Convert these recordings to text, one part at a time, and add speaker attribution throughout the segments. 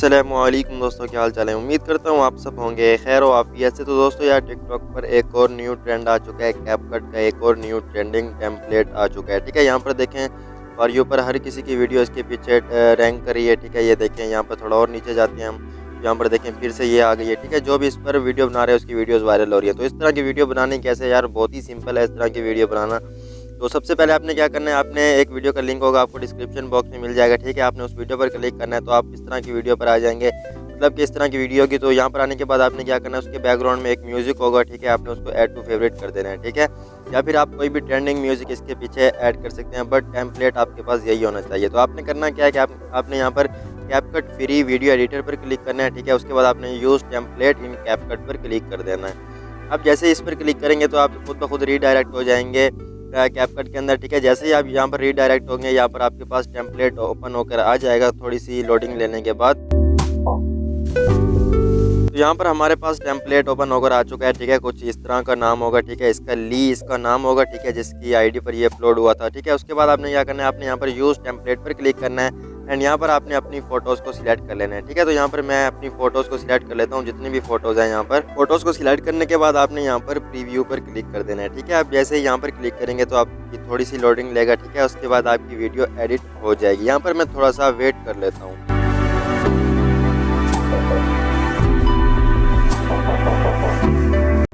Speaker 1: अस्सलामुअलैकुम दोस्तों, क्या हाल चाल है। उम्मीद करता हूँ आप सब होंगे खैर आफियत से। तो दोस्तों यार टिकटॉक पर एक और न्यू ट्रेंड आ चुका है। कैपकट का एक और न्यू ट्रेंडिंग टेम्पलेट आ चुका है। ठीक है, यहाँ पर देखें फॉर यू पर हर किसी की वीडियो इसके पीछे रैंक कर रही है। ठीक है, ये देखें यहाँ पर थोड़ा और नीचे जाते हैं हम, यहाँ पर देखें फिर से ये आ गई है। ठीक है, जो भी इस पर वीडियो बना रहे हैं उसकी वीडियोज़ वायरल हो रही है। तो इस तरह की वीडियो बनानी कैसे यार, बहुत ही सिंपल है इस तरह की वीडियो बनाना। तो सबसे पहले आपने क्या करना है, आपने एक वीडियो का लिंक होगा आपको डिस्क्रिप्शन बॉक्स में मिल जाएगा। ठीक है, आपने उस वीडियो पर क्लिक करना है तो आप इस तरह की वीडियो पर आ जाएंगे, मतलब कि इस तरह की वीडियो की। तो यहाँ पर आने के बाद आपने क्या करना है, उसके बैकग्राउंड में एक म्यूजिक होगा। ठीक है, आपने उसको ऐड टू फेवरेट कर देना है। ठीक है, या फिर आप कोई भी ट्रेंडिंग म्यूजिक इसके पीछे ऐड कर सकते हैं, बट टेम्पलेट आपके पास यही होना चाहिए। तो आपने करना क्या है कि आपने यहाँ पर कैपकट फ्री वीडियो एडिटर पर क्लिक करना है। ठीक है, उसके बाद आपने यूज़ टेम्पलेट इन कैपकट पर क्लिक कर देना है। अब जैसे इस पर क्लिक करेंगे तो आप खुद ब खुद रीडायरेक्ट हो जाएंगे कैपकट के अंदर। ठीक है, जैसे ही आप यहाँ पर रीडायरेक्ट होंगे, यहाँ पर आपके पास टेम्पलेट ओपन होकर आ जाएगा थोड़ी सी लोडिंग लेने के बाद। तो यहाँ पर हमारे पास टेम्पलेट ओपन होकर आ चुका है। ठीक है, कुछ इस तरह का नाम होगा। ठीक है, इसका नाम होगा। ठीक है, जिसकी आईडी पर ये अपलोड हुआ था। ठीक है, उसके बाद आपने क्या करना है, आपने यहाँ पर यूज़ टेम्पलेट पर क्लिक करना है एंड यहाँ पर आपने अपनी फ़ोटोज़ को सिलेक्ट कर लेना है। ठीक है, तो यहाँ पर मैं अपनी फ़ोटोज़ को सिलेक्ट कर लेता हूँ, जितनी भी फ़ोटोज़ हैं। यहाँ पर फ़ोटोज़ को सिलेक्ट करने के बाद आपने यहाँ पर प्रीव्यू पर क्लिक कर देना है। ठीक है, आप जैसे ही यहाँ पर क्लिक करेंगे तो आपकी थोड़ी सी लोडिंग लेगा। ठीक है, उसके बाद आपकी वीडियो एडिट हो जाएगी। यहाँ पर मैं थोड़ा सा वेट कर लेता हूँ।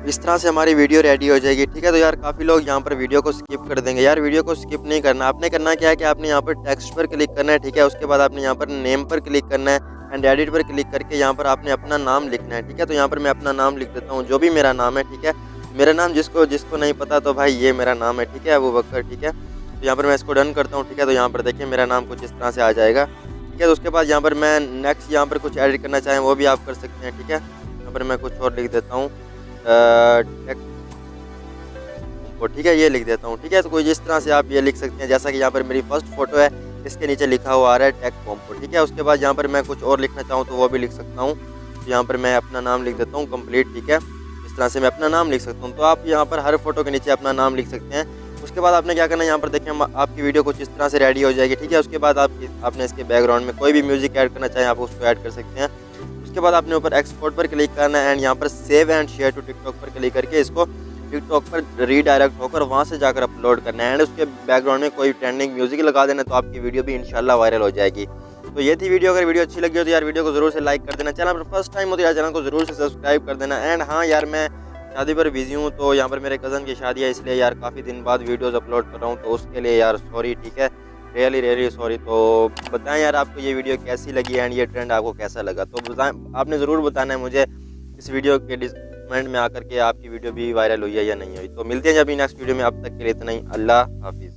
Speaker 1: इस तरह से हमारी वीडियो रेडी हो जाएगी। ठीक है, तो यार काफ़ी लोग यहाँ पर वीडियो को स्किप कर देंगे। यार वीडियो को स्किप नहीं करना, आपने करना क्या है कि आपने यहाँ पर टेक्स्ट पर क्लिक करना है। ठीक है, उसके बाद आपने यहाँ पर नेम पर क्लिक करना है एंड एडिट पर क्लिक करके यहाँ पर आपने अपना नाम लिखना है। ठीक है, तो यहाँ पर मैं अपना नाम लिख देता हूँ, जो भी मेरा नाम है। ठीक है, मेरा नाम जिसको जिसको नहीं पता तो भाई ये मेरा नाम है। ठीक है, अबू बकर। ठीक है, तो यहाँ पर मैं इसको डन करता हूँ। ठीक है, तो यहाँ पर देखिए मेरा नाम कुछ इस तरह से आ जाएगा। ठीक है, तो उसके बाद यहाँ पर मैं नेक्स्ट यहाँ पर कुछ एडिट करना चाहें वो भी आप कर सकते हैं। ठीक है, यहाँ पर मैं कुछ और लिख देता हूँ ठीक है, ये लिख देता हूँ। ठीक है, तो कोई इस तरह से आप ये लिख सकते हैं, जैसा कि यहाँ पर मेरी फर्स्ट फोटो है, इसके नीचे लिखा हुआ आ रहा है टेक कॉम्पो। ठीक है, उसके बाद यहाँ पर मैं कुछ और लिखना चाहूँ तो वो भी लिख सकता हूँ। तो यहाँ पर मैं अपना नाम लिख देता हूँ कंप्लीट। ठीक है, इस तरह से मैं अपना नाम लिख सकता हूँ। तो आप यहाँ पर हर फोटो के नीचे अपना नाम लिख सकते हैं। उसके बाद आपने क्या करना है, यहाँ पर देखें आपकी वीडियो कुछ इस तरह से रेडी हो जाएगी। ठीक है, उसके बाद आपने इसके बैकग्राउंड में कोई भी म्यूजिक ऐड करना चाहें आप उसको ऐड कर सकते हैं। उसके बाद आपने ऊपर एक्सपोर्ट पर क्लिक करना है एंड यहाँ पर save and share to TikTok पर क्लिक करके इसको टिकटॉक पर रीडायरेक्ट होकर वहाँ से जाकर अपलोड करना है एंड उसके बैकग्राउंड में कोई ट्रेंडिंग म्यूजिक लगा देना, तो आपकी वीडियो भी इंशाल्लाह वायरल हो जाएगी। तो ये थी वीडियो। अगर वीडियो अच्छी लगी हो तो यार वीडियो को जरूर से लाइक कर देना, चैनल पर फर्स्ट टाइम हो तो यार चैनल को जरूर से सब्सक्राइब कर देना। एंड हाँ यार, मैं शादी पर बिजी हूँ, तो यहाँ पर मेरे कज़न की शादी है, इसलिए यार काफ़ी दिन बाद वीडियोज़ अपलोड कर रहा हूँ, तो उसके लिए यार सॉरी। ठीक है, रियली सॉरी। तो बताएं यार आपको ये वीडियो कैसी लगी एंड ये ट्रेंड आपको कैसा लगा, तो बताएं, आपने ज़रूर बताना है मुझे इस वीडियो के कमेंट में आकर के आपकी वीडियो भी वायरल हुई है या नहीं हुई। तो मिलते हैं जब नेक्स्ट वीडियो में, अब तक के लिए इतना ही। अल्लाह हाफिज़।